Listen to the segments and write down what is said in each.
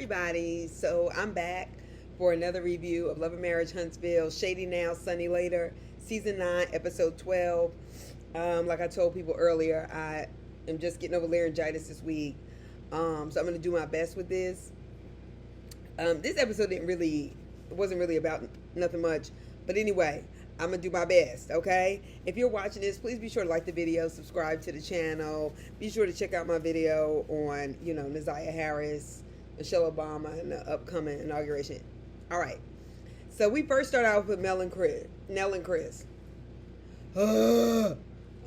everybody. So I'm back for another review of Love and Marriage Huntsville, Shady Now, Sunni Later, Season 9, Episode 12. Like I told people earlier, I am just getting over laryngitis this week. So I'm going to do my best with this. This episode wasn't really about nothing much. But anyway, I'm going to do my best, okay? If you're watching this, please be sure to like the video, subscribe to the channel. Be sure to check out my video on, Naziah Harris, Michelle Obama, and the upcoming inauguration. All right. So we first start out with Mel and Chris. Oh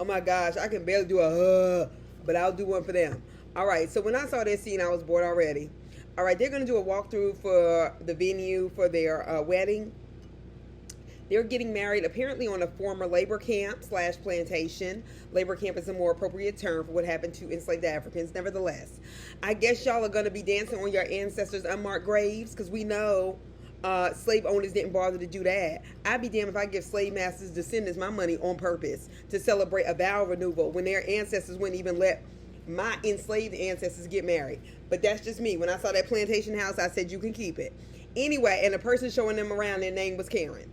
my gosh, I can barely do a but I'll do one for them. All right, so when I saw this scene, I was bored already. All right, they're going to do a walkthrough for the venue for their wedding. They're getting married apparently on a former labor camp / plantation. Labor camp is a more appropriate term for what happened to enslaved Africans. Nevertheless, I guess y'all are going to be dancing on your ancestors' unmarked graves because we know slave owners didn't bother to do that. I'd be damned if I give slave masters' descendants my money on purpose to celebrate a vow renewal when their ancestors wouldn't even let my enslaved ancestors get married. But that's just me. When I saw that plantation house, I said, you can keep it. Anyway, and the person showing them around, their name was Karen.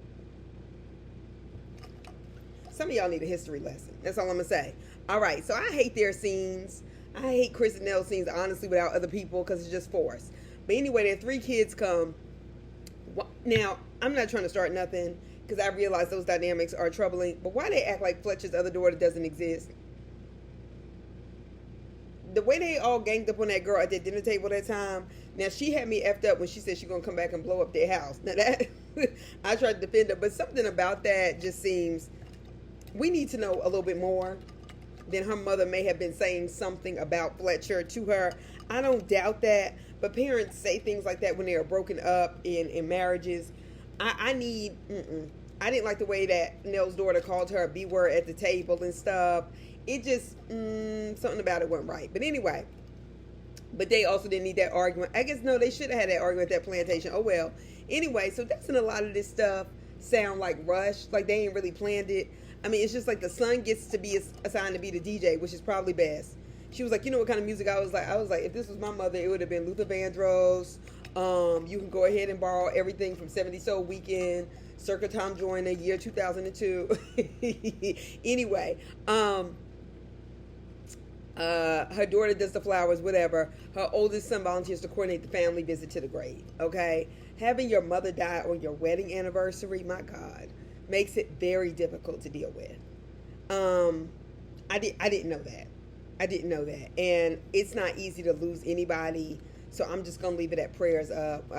Some of y'all need a history lesson. That's all I'm going to say. All right, so I hate their scenes. I hate Chris and Nell's scenes, honestly, without other people because it's just forced. But anyway, their 3 kids come. Now, I'm not trying to start nothing because I realize those dynamics are troubling. But why they act like Fletcher's other daughter doesn't exist? The way they all ganged up on that girl at their dinner table that time, now she had me effed up when she said she's going to come back and blow up their house. Now that, I tried to defend her, but something about that just seems, we need to know a little bit more. Then her mother may have been saying something about Fletcher to her. I don't doubt that, but parents say things like that when they are broken up in marriages. I didn't like the way that Nell's daughter called her a B word at the table and stuff. It just, something about it wasn't right. But anyway, but they also didn't need that argument. I guess, no, they should have had that argument at that plantation. Oh, well. Anyway, so doesn't a lot of this stuff sound like rushed? Like they ain't really planned it? I mean, it's just like the son gets to be assigned to be the DJ, which is probably best. She was like, you know what kind of music I was like? I was like, if this was my mother, it would have been Luther Vandross. You can go ahead and borrow everything from 70 Soul Weekend, Circa Tom Joyner, year 2002. Anyway, her daughter does the flowers, whatever. Her oldest son volunteers to coordinate the family visit to the grave. Okay, having your mother die on your wedding anniversary, my God, makes it very difficult to deal with. I didn't know that. I didn't know that, and it's not easy to lose anybody. So I'm just gonna leave it at prayers. I'm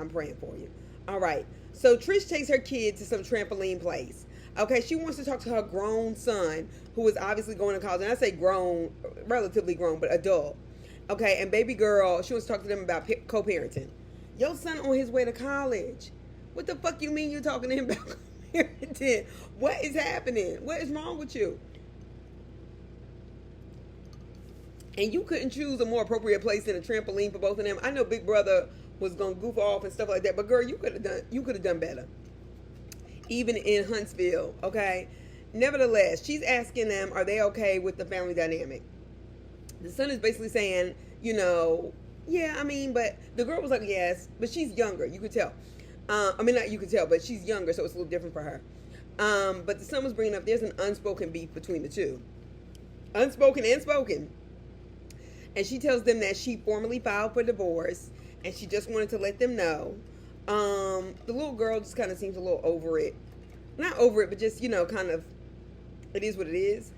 praying for you. All right. So Trish takes her kid to some trampoline place. Okay, she wants to talk to her grown son, who is obviously going to college. And I say grown, relatively grown, but adult. Okay, and baby girl, she wants to talk to them about co-parenting. Your son on his way to college. What the fuck you mean you're talking to him about co-parenting? What is happening? What is wrong with you? And you couldn't choose a more appropriate place than a trampoline for both of them. I know Big Brother was gonna goof off and stuff like that, but girl, you could have done better. Even in Huntsville, okay? Nevertheless, she's asking them, are they okay with the family dynamic? The son is basically saying, yeah, I mean, but the girl was like, yes, but she's younger. You could tell. Not you could tell, but she's younger, so it's a little different for her. But the son was bringing up, there's an unspoken beef between the two. Unspoken and spoken. And she tells them that she formally filed for divorce, and she just wanted to let them know. The little girl just kind of seems a little over it. Not over it, but just, kind of, it is what it is.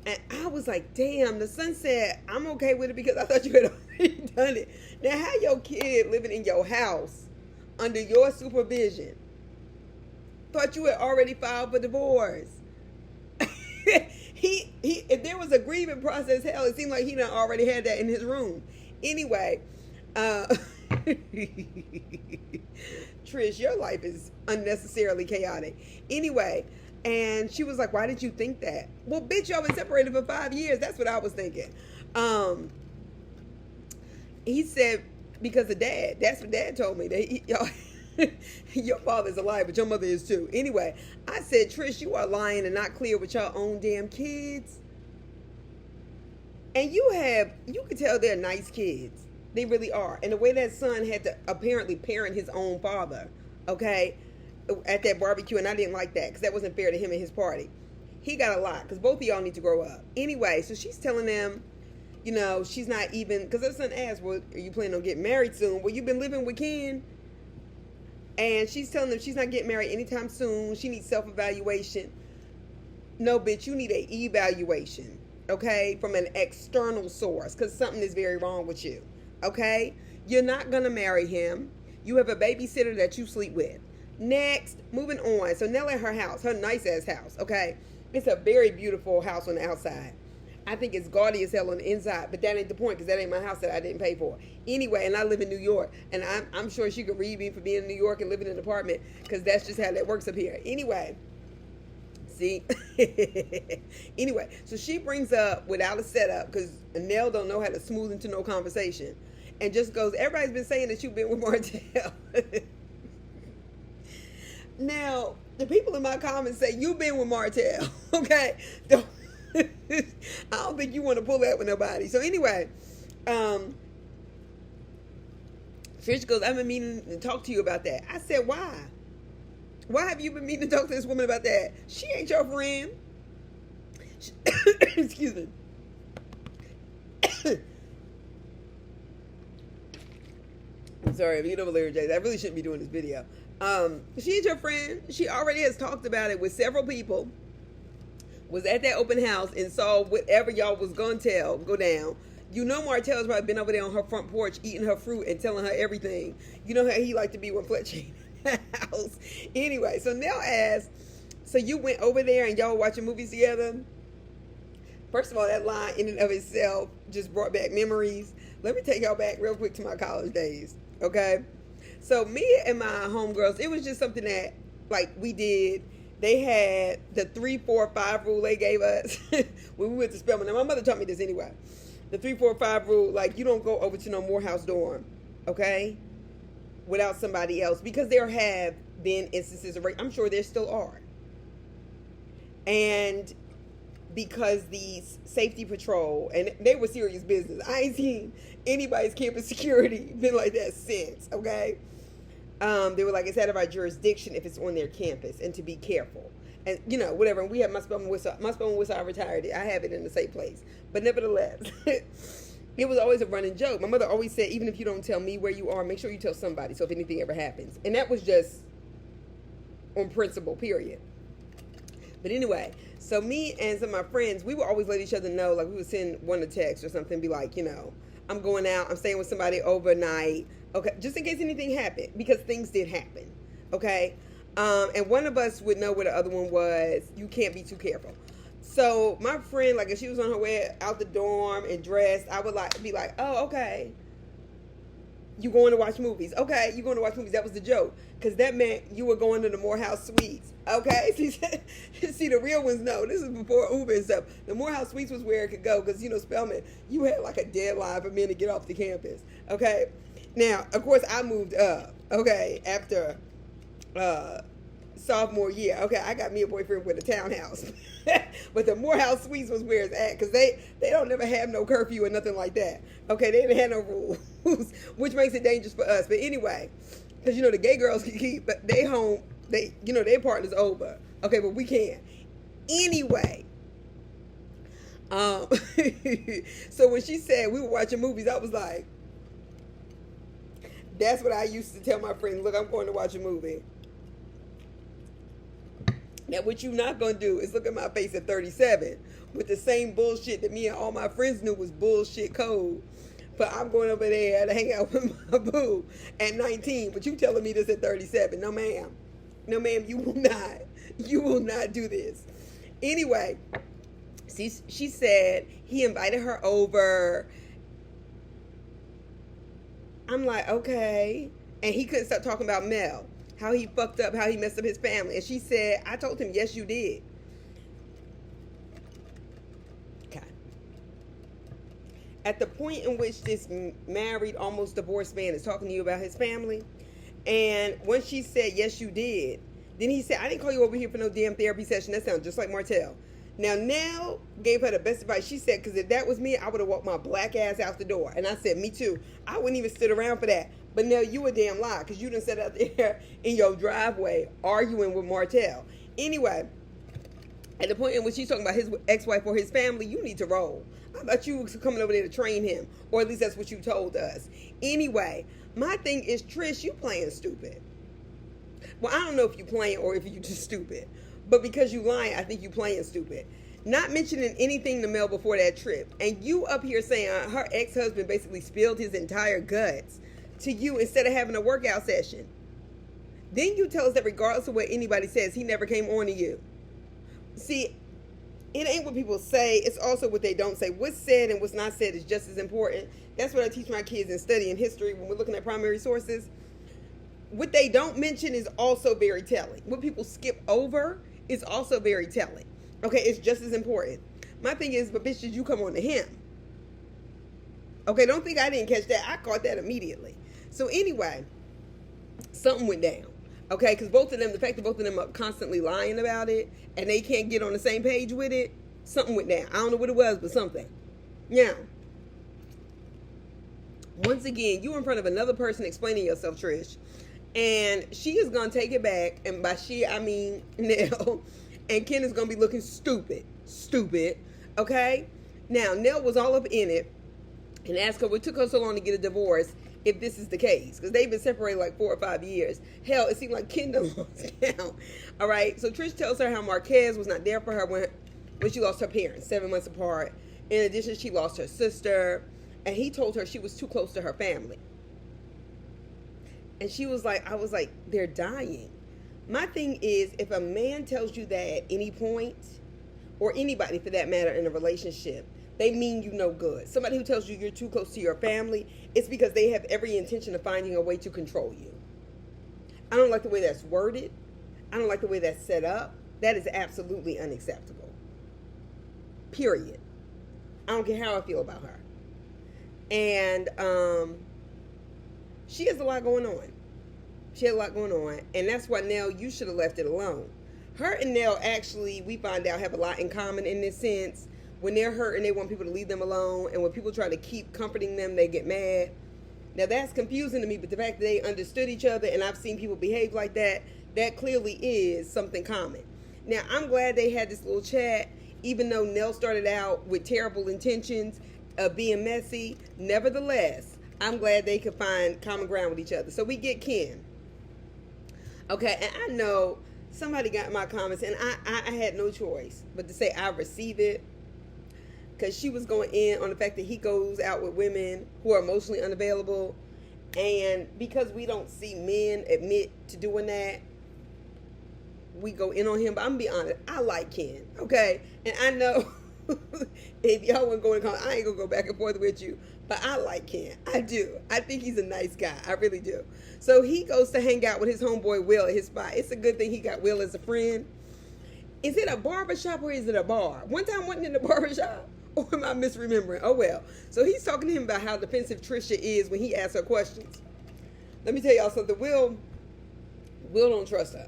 And I was like, damn, the son said, I'm okay with it because I thought you had already done it. Now, how your kid living in your house under your supervision thought you had already filed for divorce? If there was a grieving process, hell, it seemed like he done already had that in his room. Anyway, Trish, your life is unnecessarily chaotic. Anyway, and she was like, why did you think that? Well, bitch, y'all been separated for 5 years. That's what I was thinking. He said, because of dad. That's what dad told me. Y'all, your father's alive, but your mother is too. Anyway, I said, Trish, you are lying and not clear with your own damn kids. And you can tell they're nice kids. They really are. And the way that son had to apparently parent his own father, okay, at that barbecue, and I didn't like that because that wasn't fair to him and his party. He got a lot because both of y'all need to grow up. Anyway, so she's telling them, you know, she's not even, because her son asked, well, are you planning on getting married soon? Well, you've been living with Ken. And she's telling them she's not getting married anytime soon. She needs self-evaluation. No, bitch, you need an evaluation, okay, from an external source because something is very wrong with you, okay? You're not going to marry him. You have a babysitter that you sleep with. Next, moving on. So Nell at her house, her nice-ass house, okay? It's a very beautiful house on the outside. I think it's gaudy as hell on the inside, but that ain't the point because that ain't my house that I didn't pay for. Anyway, and I live in New York, and I'm sure she could read me for being in New York and living in an apartment because that's just how that works up here. Anyway, see? Anyway, so she brings up without a setup because Nell don't know how to smooth into no conversation and just goes, everybody's been saying that you've been with Martell. Now, the people in my comments say, you've been with Martell, okay? I don't think you want to pull that with nobody. So anyway, Trish goes, I've been meaning to talk to you about that. I said, why? Why have you been meaning to talk to this woman about that? She ain't your friend. Excuse me. I'm sorry, I'm getting over laryngitis. I really shouldn't be doing this video. She ain't your friend. She already has talked about it with several people. Was at that open house and saw whatever y'all was gonna tell go down. You know Martell's probably been over there on her front porch eating her fruit and telling her everything. You know how he liked to be when Fletcher in the house. Anyway, so Nell asked, so you went over there and y'all were watching movies together? First of all, that line in and of itself just brought back memories. Let me take y'all back real quick to my college days, okay? So me and my homegirls, it was just something that, like, we did. They had the 3, 4, 5 rule they gave us when we went to Spelman. Now, my mother taught me this anyway. The 3, 4, 5 rule, like, you don't go over to no Morehouse dorm, okay, without somebody else. Because there have been instances of rape. I'm sure there still are. And because the safety patrol, and they were serious business. I ain't seen anybody's campus security been like that since, okay? They were like, it's out of our jurisdiction if it's on their campus, and to be careful. And, you know, whatever. And we have my Spelman whistle. My Spelman whistle, I retired it. I have it in the safe place. But nevertheless, it was always a running joke. My mother always said, even if you don't tell me where you are, make sure you tell somebody so if anything ever happens. And that was just on principle, period. But anyway, so me and some of my friends, we would always let each other know, like we would send one a text or something, be like, you know, I'm going out, I'm staying with somebody overnight, okay, just in case anything happened, because things did happen, okay? And one of us would know where the other one was. You can't be too careful. So my friend, like if she was on her way out the dorm and dressed, I would like be like, oh, okay. You going to watch movies? Okay, you going to watch movies. That was the joke. Because that meant you were going to the Morehouse Suites. Okay? See, the real ones know. This is before Uber and stuff. The Morehouse Suites was where it could go. Because, you know, Spelman, you had like a deadline for men to get off the campus. Okay? Now, of course, I moved up. Okay? After sophomore year. Okay? I got me a boyfriend with a townhouse. But the Morehouse Suites was where it's at. Because they don't never have no curfew or nothing like that. Okay? They didn't have no rules. Which makes it dangerous for us. But anyway, because, you know, the gay girls can keep, but they home, you know, their partner's over. Okay, but we can't. Anyway, so when she said we were watching movies, I was like, that's what I used to tell my friends. Look, I'm going to watch a movie. Now, what you're not going to do is look at my face at 37 with the same bullshit that me and all my friends knew was bullshit code. But I'm going over there to hang out with my boo at 19. But you telling me this at 37. No, ma'am. No, ma'am, you will not. You will not do this. Anyway, she said he invited her over. I'm like, okay. And he couldn't stop talking about Mel. How he fucked up, how he messed up his family. And she said, I told him, yes, you did. At the point in which this married, almost divorced man is talking to you about his family, and once she said, yes, you did, then he said, I didn't call you over here for no damn therapy session. That sounds just like Martell. Now, Nell gave her the best advice. She said, because if that was me, I would have walked my black ass out the door. And I said, me too. I wouldn't even stood around for that. But Nell, you a damn lie, because you done sat out there in your driveway arguing with Martell. Anyway, at the point in which he's talking about his ex-wife or his family, you need to roll. I thought you was coming over there to train him. Or at least that's what you told us. Anyway, my thing is, Trish, you playing stupid. Well, I don't know if you playing or if you just stupid. But because you lying, I think you playing stupid. Not mentioning anything to Mel before that trip. And you up here saying her ex-husband basically spilled his entire guts to you instead of having a workout session. Then you tell us that regardless of what anybody says, he never came on to you. See, it ain't what people say. It's also what they don't say. What's said and what's not said is just as important. That's what I teach my kids in studying history when we're looking at primary sources. What they don't mention is also very telling. What people skip over is also very telling. Okay, it's just as important. My thing is, but bitch, did you come on to him? Okay, don't think I didn't catch that. I caught that immediately. So anyway, something went down. Okay, because both of them, the fact that both of them are constantly lying about it and they can't get on the same page with it, something went down. I don't know what it was, but something. Now, once again, you in front of another person explaining yourself, Trish, and she is going to take it back, and by she, I mean Nell, and Ken is going to be looking stupid, okay? Now, Nell was all up in it and asked her, what took her so long to get a divorce if this is the case? Because they've been separated like 4 or 5 years. Hell, it seemed like Ken done lost count. All right, so Trish tells her how Marquez was not there for her when she lost her parents, 7 months apart. In addition, she lost her sister, and he told her she was too close to her family. And she was like, I was like, they're dying. My thing is, if a man tells you that at any point, or anybody for that matter in a relationship, they mean you no good. Somebody who tells you you're too close to your family, it's because they have every intention of finding a way to control you. I don't like the way that's worded. I don't like the way that's set up. That is absolutely unacceptable. Period. I don't care how I feel about her. And she has a lot going on. She had a lot going on. And that's why, Nell, you should have left it alone. Her and Nell actually, we find out, have a lot in common in this sense. When they're hurting, they want people to leave them alone. And when people try to keep comforting them, they get mad. Now, that's confusing to me. But the fact that they understood each other, and I've seen people behave like that, that clearly is something common. Now, I'm glad they had this little chat. Even though Nell started out with terrible intentions of being messy, nevertheless, I'm glad they could find common ground with each other. So we get Ken. Okay, and I know somebody got my comments, and I had no choice but to say I receive it. Because she was going in on the fact that he goes out with women who are emotionally unavailable. And because we don't see men admit to doing that, we go in on him. But I'm going to be honest, I like Ken, okay? And I know if y'all want to go in the comments, I ain't going to go back and forth with you. But I like Ken. I do. I think he's a nice guy. I really do. So he goes to hang out with his homeboy Will at his spot. It's a good thing he got Will as a friend. Is it a barbershop or is it a bar? One time I wasn't in the barbershop. Or am I misremembering? Oh, well. So he's talking to him about how defensive Trisha is when he asks her questions. Let me tell y'all something. Will don't trust her.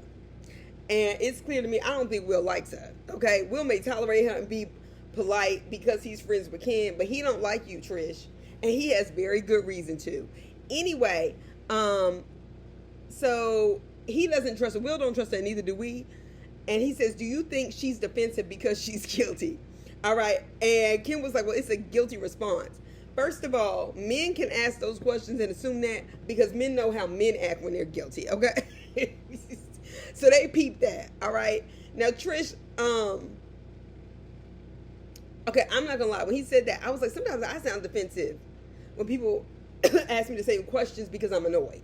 And it's clear to me, I don't think Will likes her. Okay? Will may tolerate her and be polite because he's friends with Ken, but he don't like you, Trish. And he has very good reason to. Anyway, so he doesn't trust her. Will don't trust her, and neither do we. And he says, do you think she's defensive because she's guilty? All right. And Kim was like, well, it's a guilty response. First of all, men can ask those questions and assume that because men know how men act when they're guilty. Okay. So they peep that. All right. Now, Trish, okay, I'm not gonna lie. When he said that, I was like, sometimes I sound defensive when people ask me the same questions because I'm annoyed.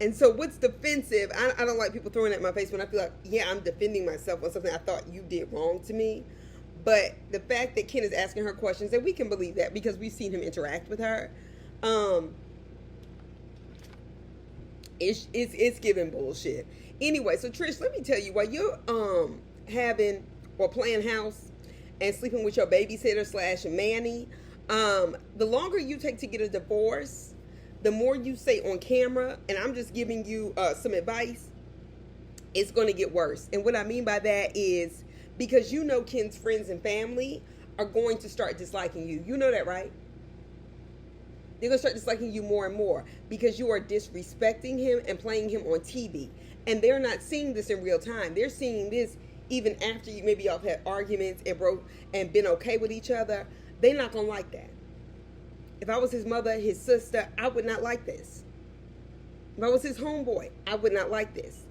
And so what's defensive? I don't like people throwing at my face when I feel like, yeah, I'm defending myself on something I thought you did wrong to me. But the fact that Ken is asking her questions, and we can believe that because we've seen him interact with her, it's giving bullshit. Anyway, so Trish, let me tell you, while you're having or playing house and sleeping with your babysitter / Manny, the longer you take to get a divorce, the more you say on camera, and I'm just giving you some advice, it's going to get worse. And what I mean by that is because you know Ken's friends and family are going to start disliking you. You know that, right? They're going to start disliking you more and more because you are disrespecting him and playing him on TV. And they're not seeing this in real time. They're seeing this even after you maybe y'all have had arguments and broke and been okay with each other. They're not going to like that. If I was his mother, his sister, I would not like this. If I was his homeboy, I would not like this.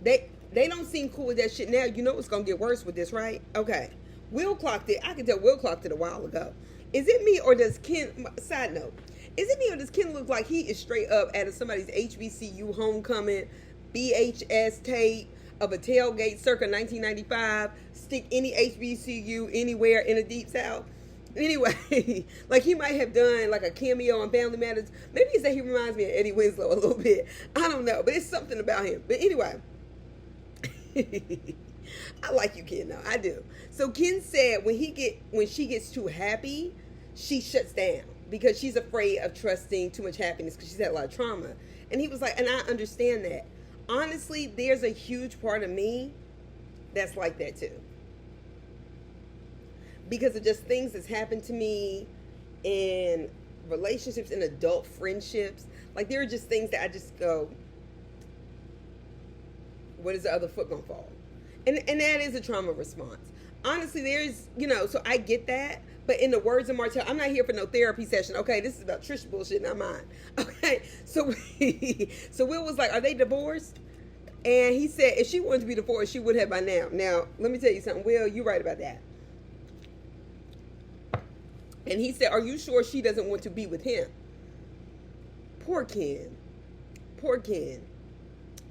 They don't seem cool with that shit now. You know it's going to get worse with this, right? Okay. Will clocked it. I can tell Will clocked it a while ago. Is it me or does Ken, side note, is it me or does Ken look like he is straight up out of somebody's HBCU homecoming VHS tape of a tailgate circa 1995, stick any HBCU anywhere in the Deep South? Anyway, like he might have done like a cameo on Family Matters. Maybe it's that he reminds me of Eddie Winslow a little bit. I don't know, but it's something about him. But anyway, I like you, Ken. No, I do. So Ken said when she gets too happy, she shuts down because she's afraid of trusting too much happiness because she's had a lot of trauma. And he was like, and I understand that. Honestly, there's a huge part of me that's like that too. Because of just things that's happened to me in relationships and adult friendships. Like there are just things that I just go, what is the other foot gonna fall? And that is a trauma response. Honestly, there's, so I get that. But in the words of Martell, I'm not here for no therapy session. Okay, this is about Trish bullshit, not mine. Okay, so Will was like, are they divorced? And he said if she wanted to be divorced, she would have by now. Now, let me tell you something. Will, you're right about that. And he said, are you sure she doesn't want to be with him? Poor Ken. Poor Ken.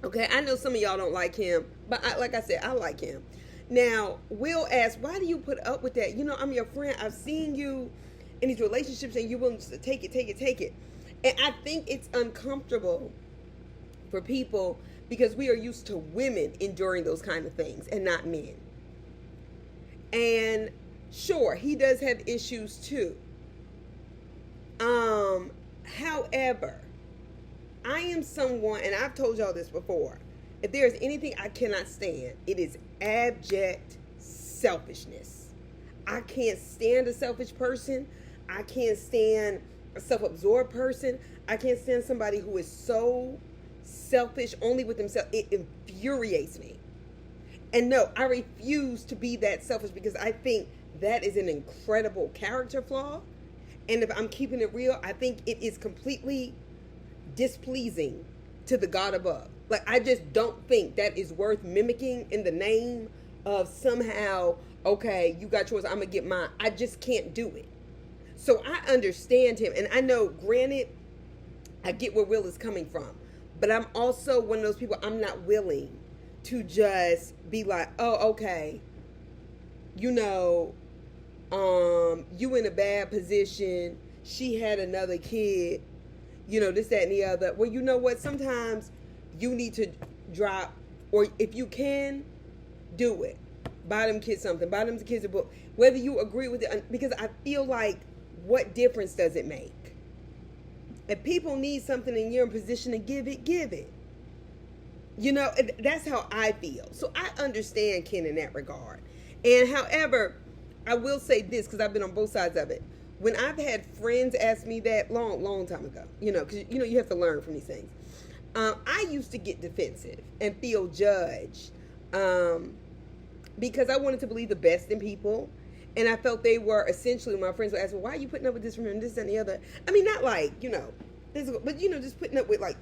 Okay, I know some of y'all don't like him, but like I said, I like him. Now, Will asked, why do you put up with that? I'm your friend. I've seen you in these relationships and you're willing to take it. And I think it's uncomfortable for people because we are used to women enduring those kind of things and not men. And sure, he does have issues too. However, I am someone, and I've told y'all this before, if there's anything I cannot stand, it is abject selfishness. I can't stand a selfish person. I can't stand a self-absorbed person. I can't stand somebody who is so selfish only with themselves. It infuriates me. And no, I refuse to be that selfish because I think that is an incredible character flaw. And if I'm keeping it real, I think it is completely displeasing to the God above. Like, I just don't think that is worth mimicking in the name of somehow, okay, you got yours, I'm going to get mine. I just can't do it. So I understand him. And I know, granted, I get where Will is coming from. But I'm also one of those people, I'm not willing to just be like, oh, okay, you in a bad position. She had another kid, this, that, and the other. Well, you know what? Sometimes you need to drop, or if you can, do it. Buy them kids something. Buy them kids a book. Whether you agree with it, because I feel like, what difference does it make? If people need something and you're in position to give it, give it. That's how I feel. So I understand Ken in that regard. And however, I will say this, because I've been on both sides of it. When I've had friends ask me that long time ago, because, you have to learn from these things. I used to get defensive and feel judged because I wanted to believe the best in people. And I felt they were essentially, my friends would ask me, why are you putting up with this from him, this and the other? I mean, not like, but, just putting up with like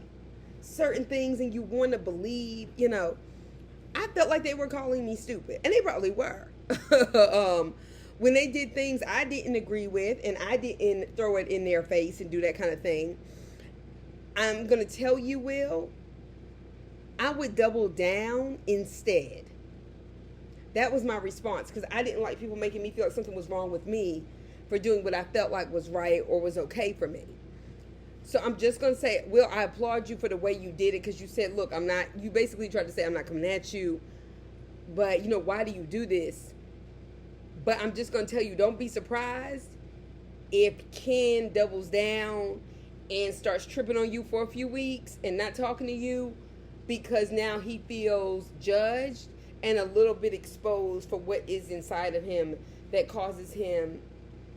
certain things and you want to believe, I felt like they were calling me stupid. And they probably were. When they did things I didn't agree with and I didn't throw it in their face and do that kind of thing, I'm going to tell you, Will, I would double down instead. That was my response because I didn't like people making me feel like something was wrong with me for doing what I felt like was right or was okay for me. So I'm just going to say, Will, I applaud you for the way you did it because you said, look, you basically tried to say I'm not coming at you, but, why do you do this? But I'm just going to tell you, don't be surprised if Ken doubles down and starts tripping on you for a few weeks and not talking to you because now he feels judged and a little bit exposed for what is inside of him that causes him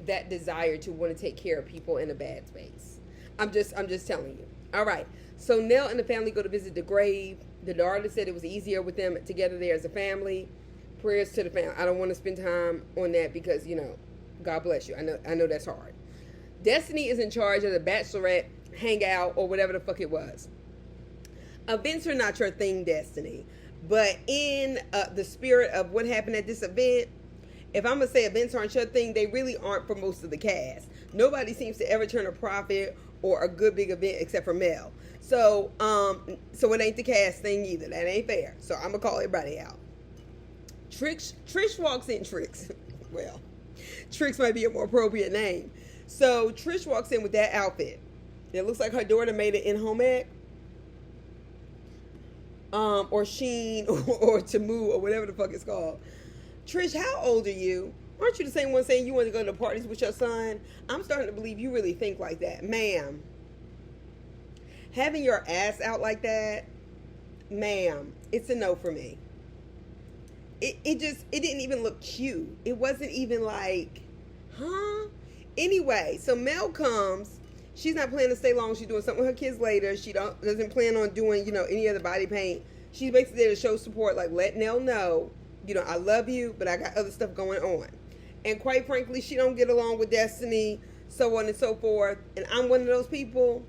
that desire to want to take care of people in a bad space. I'm just telling you. All right. So Nell and the family go to visit the grave. The daughter said it was easier with them together there as a family. Prayers to the family. I don't want to spend time on that because, you know, God bless you. I know that's hard. Destiny is in charge of the bachelorette hangout or whatever the fuck it was. Events are not your thing, Destiny. But in the spirit of what happened at this event, if I'm going to say events aren't your thing, they really aren't for most of the cast. Nobody seems to ever turn a profit or a good big event except for Mel. So it ain't the cast thing either. That ain't fair. So I'm going to call everybody out. Trish walks in. Well, Trix might be a more appropriate name. So Trish walks in with that outfit. It looks like her daughter made it in home ec. Or Sheen or Tamu or whatever the fuck it's called. Trish, how old are you? Aren't you the same one saying you want to go to parties with your son? I'm starting to believe you really think like that. Ma'am. Having your ass out like that, ma'am, it's a no for me. It didn't even look cute. It wasn't even like, huh? Anyway, so Mel comes. She's not planning to stay long. She's doing something with her kids later. She doesn't plan on doing, any other body paint. She's basically there to show support, like let Nell know, I love you, but I got other stuff going on. And quite frankly, she don't get along with Destiny, so on and so forth. And I'm one of those people.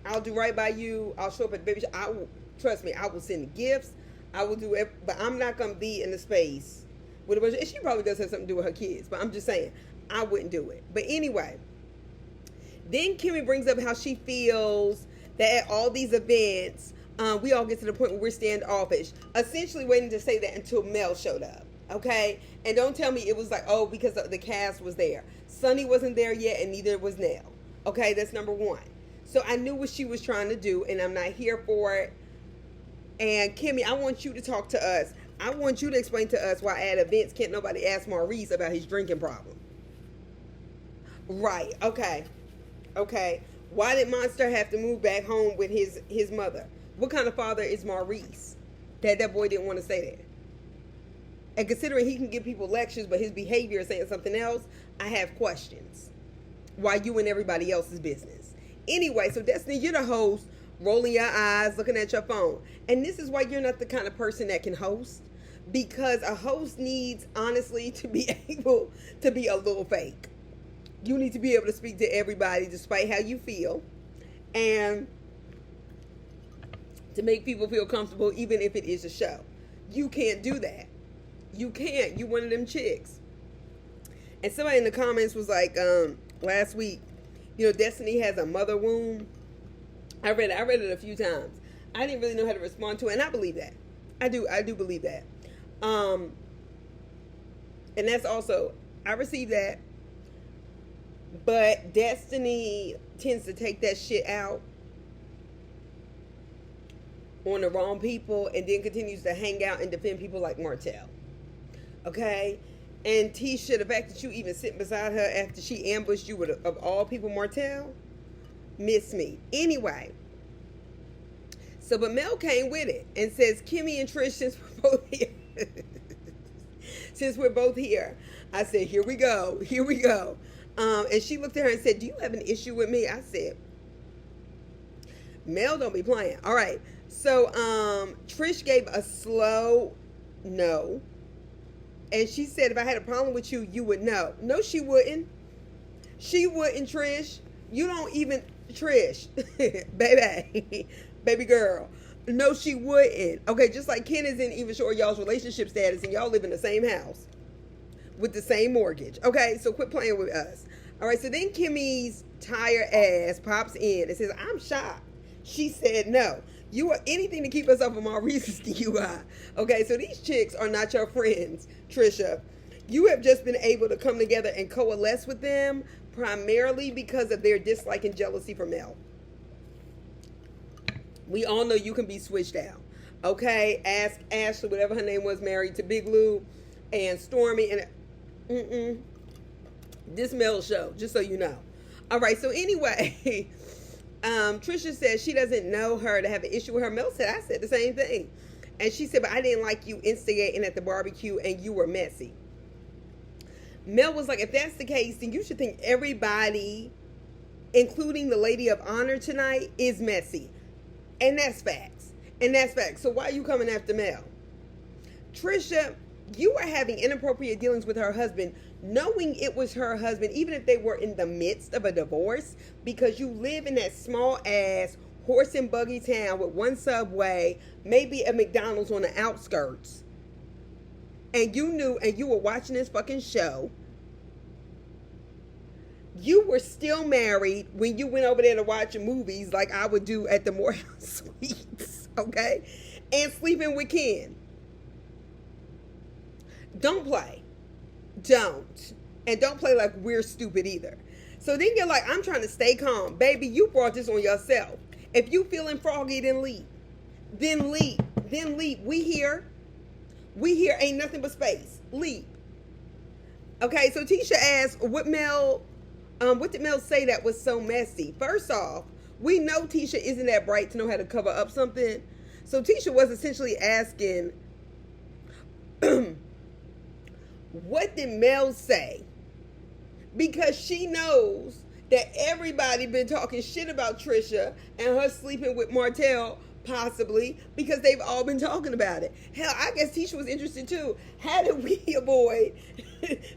I'll do right by you. I'll show up at the baby shower. Trust me, I will send gifts. I will do it, but I'm not going to be in the space with a bunch of, and she probably does have something to do with her kids, but I'm just saying, I wouldn't do it. But anyway, then Kimmy brings up how she feels that at all these events, we all get to the point where we're standoffish, essentially waiting to say that until Mel showed up, okay? And don't tell me it was like, oh, because the cast was there. Sunni wasn't there yet, and neither was Nell, okay? That's number one. So I knew what she was trying to do, and I'm not here for it. And Kimmy, I want you to talk to us. I want you to explain to us why at events can't nobody ask Maurice about his drinking problem. Right, okay. Why did Monster have to move back home with his mother? What kind of father is Maurice that boy didn't want to stay there? And considering he can give people lectures, but his behavior is saying something else, I have questions. Why you and everybody else's business? Anyway, so Destiny, you're the host, rolling your eyes, looking at your phone. And this is why you're not the kind of person that can host. Because a host needs, honestly, to be able to be a little fake. You need to be able to speak to everybody despite how you feel. And to make people feel comfortable, even if it is a show. You can't do that. You can't. You one of them chicks. And somebody in the comments was like, last week, Destiny has a mother wound. I read it a few times. I didn't really know how to respond to it, and I believe that. I do believe that. And that's also, I received that. But Destiny tends to take that shit out on the wrong people and then continues to hang out and defend people like Martell. Okay? And Tisha, the fact that you even sitting beside her after she ambushed you with, of all people, Martell, miss me. Anyway. So, but Mel came with it and says, Kimmy and Trish, since we're both here, I said, here we go. And she looked at her and said, do you have an issue with me? I said, Mel, don't be playing. All right. So, Trish gave a slow no. And she said, if I had a problem with you, you would know. No, she wouldn't. She wouldn't, Trish. You don't even, Trish, baby girl. No, she wouldn't. Okay, just like Ken isn't even sure y'all's relationship status and y'all live in the same house with the same mortgage. Okay, so quit playing with us. All right, so then Kimmy's tired ass pops in and says, I'm shocked. She said no. You are anything to keep us up on Maurice's DUI. Okay, so these chicks are not your friends, Trisha. You have just been able to come together and coalesce with them primarily because of their dislike and jealousy for Mel. We all know you can be switched out. Okay, ask Ashley, whatever her name was, married to Big Lou and Stormy and this Mel show, just so you know. All right, so anyway, Trisha says she doesn't know her to have an issue with her. Mel said, I said the same thing. And she said, but I didn't like you instigating at the barbecue and you were messy. Mel was like, if that's the case, then you should think everybody, including the lady of honor tonight, is messy. And that's facts. And that's facts. So why are you coming after Mel? Trisha, you were having inappropriate dealings with her husband, knowing it was her husband, even if they were in the midst of a divorce, because you live in that small ass horse and buggy town with one Subway, maybe a McDonald's on the outskirts. And you knew, and you were watching this fucking show. You were still married when you went over there to watch movies like I would do at the Morehouse Suites, okay? And sleeping with Ken. Don't play. Don't. And don't play like we're stupid either. So then you're like, I'm trying to stay calm. Baby, you brought this on yourself. If you feeling froggy, then leave. Then leave. Then leave. We here. We here ain't nothing but space. Leave. Okay, so Tisha asked, what did Mel say that was so messy? First off, we know Tisha isn't that bright to know how to cover up something. So Tisha was essentially asking, what did Mel say? Because she knows that everybody been talking shit about Trisha and her sleeping with Martell, possibly, because they've all been talking about it. Hell, I guess Tisha was interested too. How did we avoid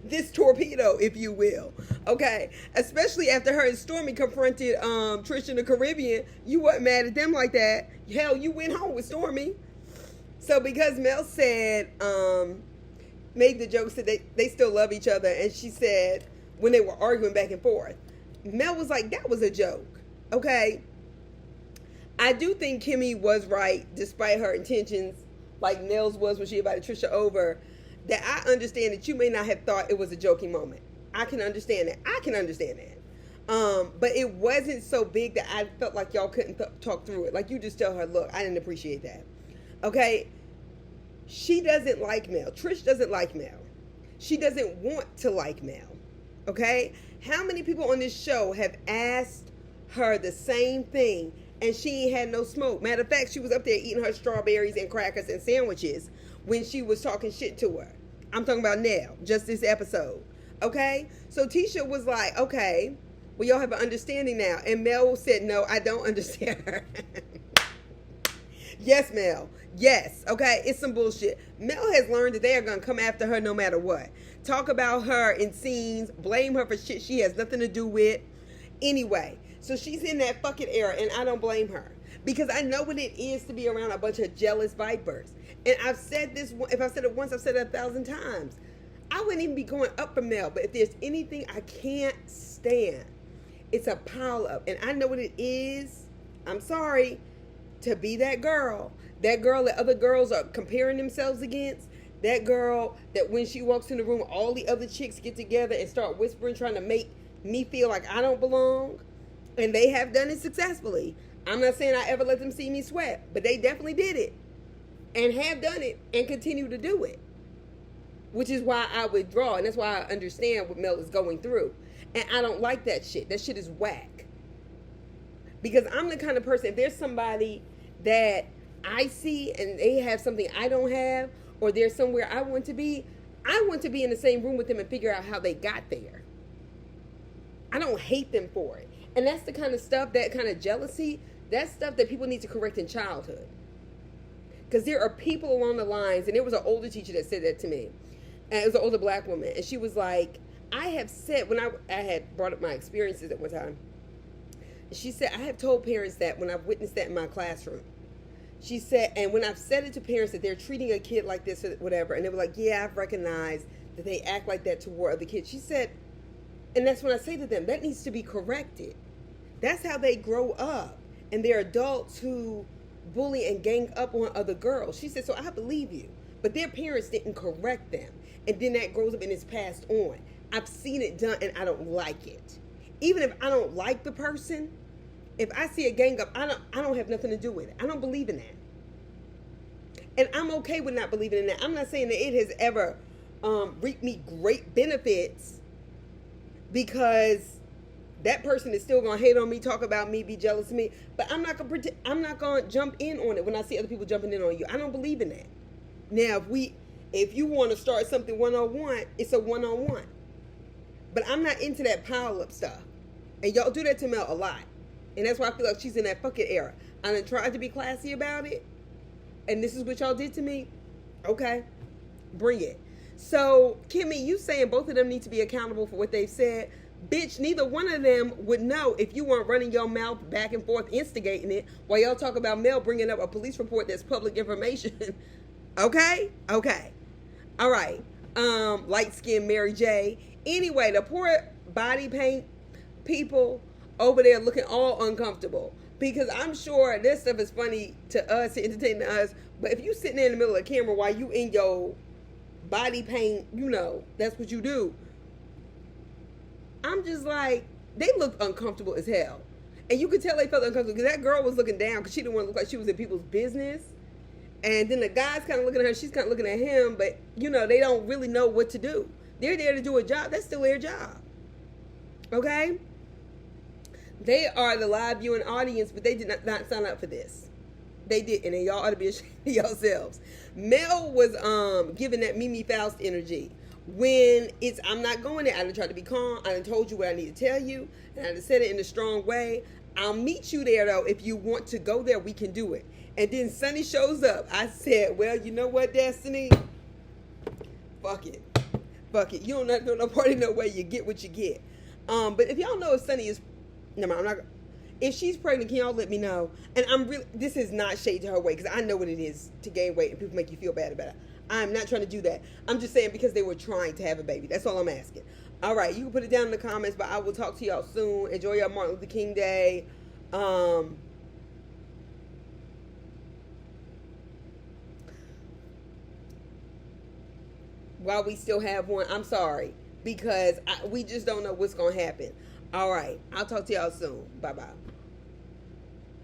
this torpedo, if you will? Okay, especially after her and Stormy confronted Trisha in the Caribbean. You weren't mad at them like that. Hell, you went home with Stormy. So because Mel said, made the joke, said they still love each other, and she said when they were arguing back and forth, Mel was like, that was a joke. Okay, I do think Kimmy was right, despite her intentions, like Nels was when she invited Trisha over, that I understand that you may not have thought it was a joking moment. I can understand that. I can understand that. But it wasn't so big that I felt like y'all couldn't talk through it. Like, you just tell her, look, I didn't appreciate that. Okay? She doesn't like Mel. Trish doesn't like Mel. She doesn't want to like Mel. Okay? How many people on this show have asked her the same thing and she ain't had no smoke? Matter of fact, she was up there eating her strawberries and crackers and sandwiches when she was talking shit to her. I'm talking about Nell, just this episode. Okay? So Tisha was like, okay, well, y'all have an understanding now. And Mel said, no, I don't understand her. Yes, Mel. Yes. Okay? It's some bullshit. Mel has learned that they are going to come after her no matter what. Talk about her in scenes. Blame her for shit she has nothing to do with. Anyway, so she's in that fucking era, and I don't blame her. Because I know what it is to be around a bunch of jealous vipers. And I've said this, if I've said it once, I've said it 1,000 times. I wouldn't even be going up for Mel, but if there's anything I can't stand, it's a pile up. And I know what it is, I'm sorry, to be that girl that other girls are comparing themselves against, that girl that when she walks in the room, all the other chicks get together and start whispering, trying to make me feel like I don't belong. And they have done it successfully. I'm not saying I ever let them see me sweat, but they definitely did it and have done it and continue to do it, which is why I withdraw. And that's why I understand what Mel is going through. And I don't like that shit. That shit is whack. Because I'm the kind of person, if there's somebody that I see and they have something I don't have, or there's somewhere I want to be in the same room with them and figure out how they got there. I don't hate them for it. And that's the kind of stuff, that kind of jealousy, that's stuff that people need to correct in childhood. Because there are people along the lines, and there was an older teacher that said that to me. And it was an older black woman. And she was like, I have said, when I had brought up my experiences at one time, she said, I have told parents that when I've witnessed that in my classroom. She said, and when I've said it to parents that they're treating a kid like this or whatever, and they were like, yeah, I've recognized that they act like that toward other kids. She said, and that's when I say to them, that needs to be corrected. That's how they grow up. And they're adults who bully and gang up on other girls. She said, so I believe you. But their parents didn't correct them. And then that grows up and is passed on. I've seen it done and I don't like it. Even if I don't like the person, if I see a gang up, I don't have nothing to do with it. I don't believe in that. And I'm okay with not believing in that. I'm not saying that it has ever reaped me great benefits, because That person is still gonna hate on me, talk about me, be jealous of me. But I'm not gonna jump in on it when I see other people jumping in on you. I don't believe in that. Now, if you want to start something one-on-one, it's a one-on-one. But I'm not into that pile up stuff. And y'all do that to Mel a lot. And that's why I feel like she's in that fucking era. I done tried to be classy about it. And this is what y'all did to me. Okay. Bring it. So, Kimmy, you saying both of them need to be accountable for what they've said. Bitch, neither one of them would know if you weren't running your mouth back and forth instigating it while y'all talk about Mel bringing up a police report that's public information. Okay? Okay. All right. Light-skinned Mary J. Anyway, the poor body paint people over there looking all uncomfortable. Because I'm sure this stuff is funny to us, to entertain us. But if you sitting there in the middle of the camera while you in your body paint, you know, that's what you do. I'm just like, they looked uncomfortable as hell. And you could tell they felt uncomfortable because that girl was looking down because she didn't want to look like she was in people's business. And then the guy's kind of looking at her, she's kind of looking at him, but, you know, they don't really know what to do. They're there to do a job. That's still their job. Okay? They are the live viewing audience, but they did not sign up for this. They didn't, and y'all ought to be ashamed of yourselves. Mel was giving that Mimi Faust energy. When it's, I'm not going there. I done tried to be calm. I done told you what I need to tell you, and I done said it in a strong way. I'll meet you there, though. If you want to go there, we can do it. And then Sunni shows up. I said, well, you know what, Destiny? Fuck it. Fuck it. You don't have to no party no way. You get what you get. But if y'all know if Sunni is, no, I'm not. If she's pregnant, can y'all let me know? And I'm really, this is not shade to her way, because I know what it is to gain weight and people make you feel bad about it. I'm not trying to do that. I'm just saying because they were trying to have a baby. That's all I'm asking. All right, you can put it down in the comments, but I will talk to y'all soon. Enjoy your Martin Luther King Day. While we still have one, I'm sorry, because we just don't know what's going to happen. All right, I'll talk to y'all soon. Bye-bye.